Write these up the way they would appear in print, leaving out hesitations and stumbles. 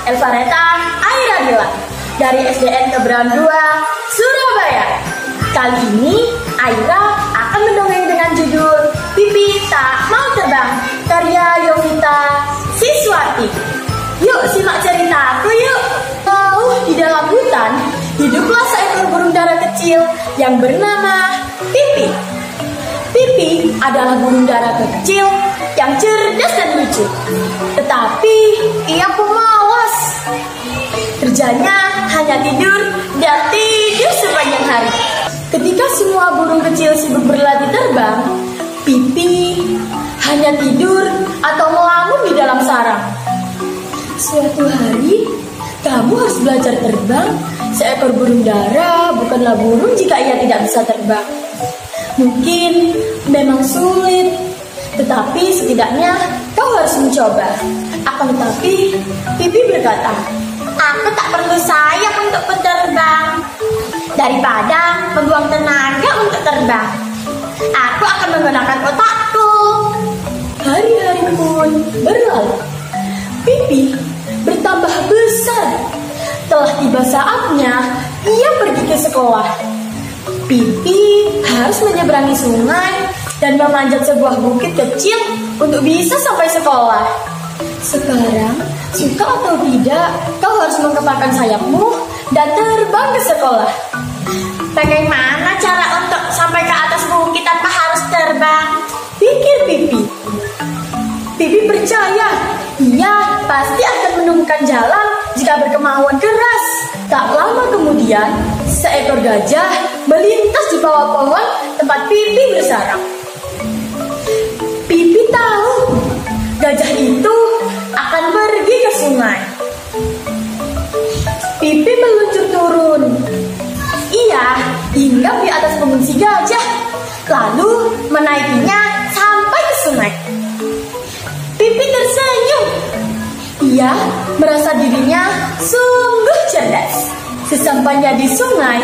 Elvareta Airadila dari SDN Kebrauan 2, Surabaya. Kali ini Aira akan mendongeng dengan judul Pipi Tak Mau Terbang, karya Yovita Siswati. Yuk simak ceritaku yuk. Jauh di dalam hutan, hiduplah seekor burung dara kecil yang bernama Pipi. Pipi adalah burung dara kecil yang cerdas dan lucu. Tetapi ia pemalas. Kerjanya hanya tidur dan tidur sepanjang hari. Ketika semua burung kecil sibuk berlatih terbang, Pipi hanya tidur atau melamun di dalam sarang. Suatu hari, kamu harus belajar terbang. Seekor burung dara bukanlah burung jika ia tidak bisa terbang. Mungkin memang sulit, tetapi setidaknya kau harus mencoba. Akan tetapi, Pipi berkata, aku tak perlu sayap untuk terbang. Daripada membuang tenaga untuk terbang, aku akan menggunakan otakku. Hari-hari pun berlalu. Pipi bertambah besar. Telah tiba saatnya ia pergi ke sekolah. Pipi harus menyeberangi sungai dan memanjat sebuah bukit kecil untuk bisa sampai sekolah. Sekarang, suka atau tidak, kau harus mengepakkan sayapmu dan terbang ke sekolah. Bagaimana cara untuk sampai ke atas bukit tanpa harus terbang? Pikir Pipi. Pipi percaya, ia pasti akan menemukan jalan jika berkemauan keras. Tak lama kemudian, seekor gajah melintas di bawah pohon tempat Pipi bersarang. Pipi tahu gajah itu akan pergi ke sungai. Pipi meluncur turun. Ia hinggap di atas punggung si gajah, lalu menaikinya sampai ke sungai. Pipi tersenyum. Ia merasa dirinya sungguh cerdas. Sesampainya di sungai,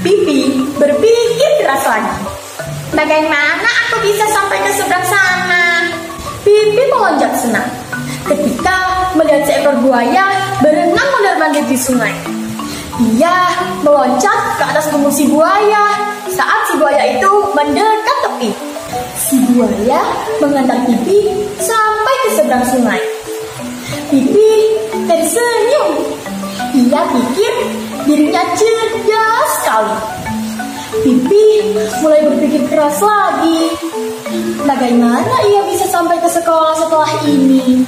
Pipi berpikir keras lagi. Bagaimana aku bisa sampai ke seberang sana? Pipi melonjak senang ketika melihat seekor buaya berenang mondar-mandir di sungai. Ia meloncat ke atas punggung si buaya saat si buaya itu mendekat tepi. Si buaya mengantar Pipi sampai ke seberang sungai. Pipi tersenyum. Ia pikir dirinya cerdas sekali. Pipi mulai berpikir keras lagi. Bagaimana ia bisa sampai ke sekolah setelah ini?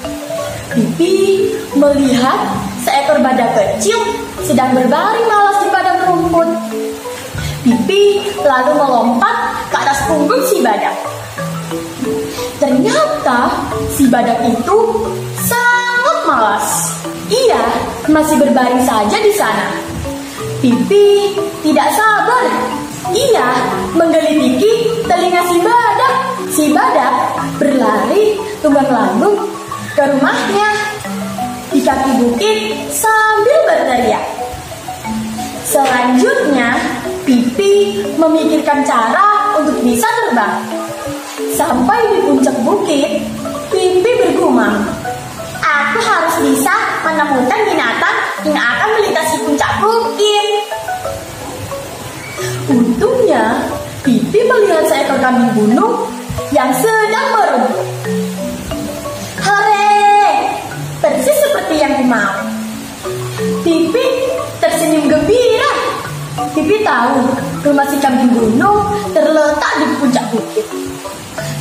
Pipi melihat seekor badak kecil sedang berbaring malas di padang rumput. Pipi lalu melompat ke atas punggung si badak. Ternyata si badak itu sangat malas. Ia masih berbaring saja di sana. Pipi tidak sabar. Ia menggelitiki telinga si badak. Si badak berlari tunggang-langgung ke rumahnya di kaki bukit sambil berteriak. Selanjutnya, Pipi memikirkan cara untuk bisa terbang. Sampai di puncak bukit, Pipi bergumam, aku harus bisa menemukan binatang yang akan melintasi puncak bukit. Untungnya, Pipi melihat seekor kambing gunung yang sedang merumput. Hore! Persis seperti yang dimau. Pipi tersenyum gembira. Pipi tahu rumah si kambing gunung terletak di puncak bukit.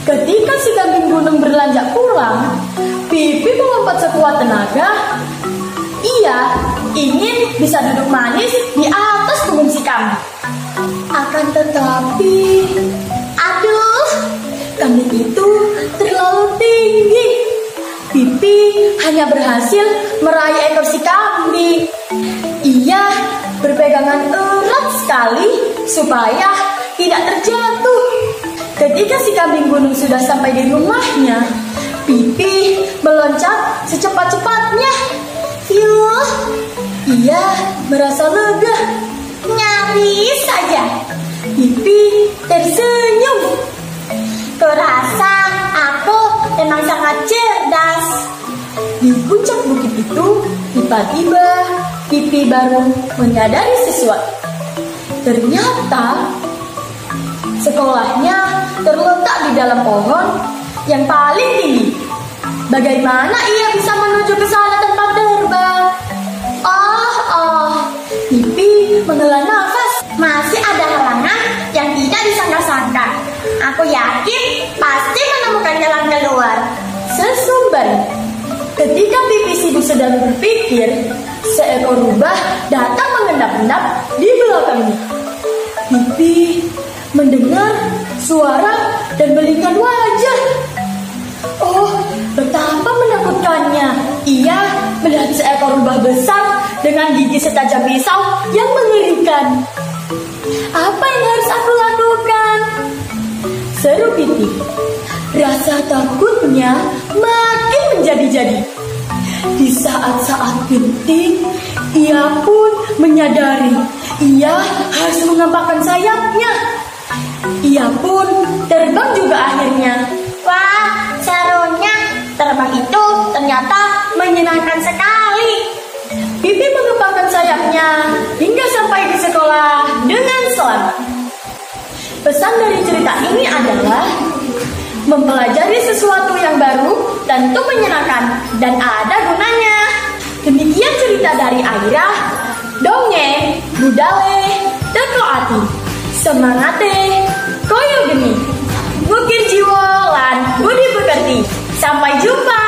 Ketika si kambing gunung berlanjak pulang, Pipi melompat sekuat tenaga. Ia ingin bisa duduk manis di atas punggung si kambing. Akan tetapi, aduh, kambing itu terlalu tinggi. Pipi hanya berhasil meraih ekor si kambing. Ia berpegangan erat sekali supaya tidak terjatuh. Ketika si kambing gunung sudah sampai di rumahnya, Pipi meloncat secepat-cepatnya. Yuh, ia merasa lega. Nyaris saja. Pipi tersenyum. Kurasa aku memang sangat cerdas. Di puncak bukit itu Tiba-tiba Pipi baru menyadari sesuatu. Ternyata sekolahnya terletak di dalam pohon yang paling tinggi. Bagaimana ia bisa menuju ke sana tanpa terbang? Pipi menghela nafas. Masih ada halangan yang tidak disangka-sangka. Aku yakin pasti menemukan jalan keluar. Sesumbar. Ketika Pipi sibuk sedang berpikir, seekor rubah datang mengendap-endap di belakangnya. Pipi mendengar suara dan melingkar wajah. Oh, betapa menakutkannya. Ia melihat seekor rubah besar dengan gigi setajam pisau yang mengerikan. Apa yang harus aku lakukan? Seru Pipi. Rasa takutnya makin menjadi-jadi. Di saat-saat penting, ia pun menyadari ia harus mengembangkan sayapnya. Ia pun terbang juga akhirnya. Wah, serunya. Terbang itu ternyata menyenangkan sekali. Pipi mengembangkan sayapnya hingga sampai di sekolah dengan selamat. Pesan dari cerita ini adalah mempelajari sesuatu yang baru tentu menyenangkan dan ada gunanya. Demikian cerita dari Aira, dongeng budale teko ati. Semangate koyo geni. Bukir jiwa lan budi pekerti. Sampai jumpa.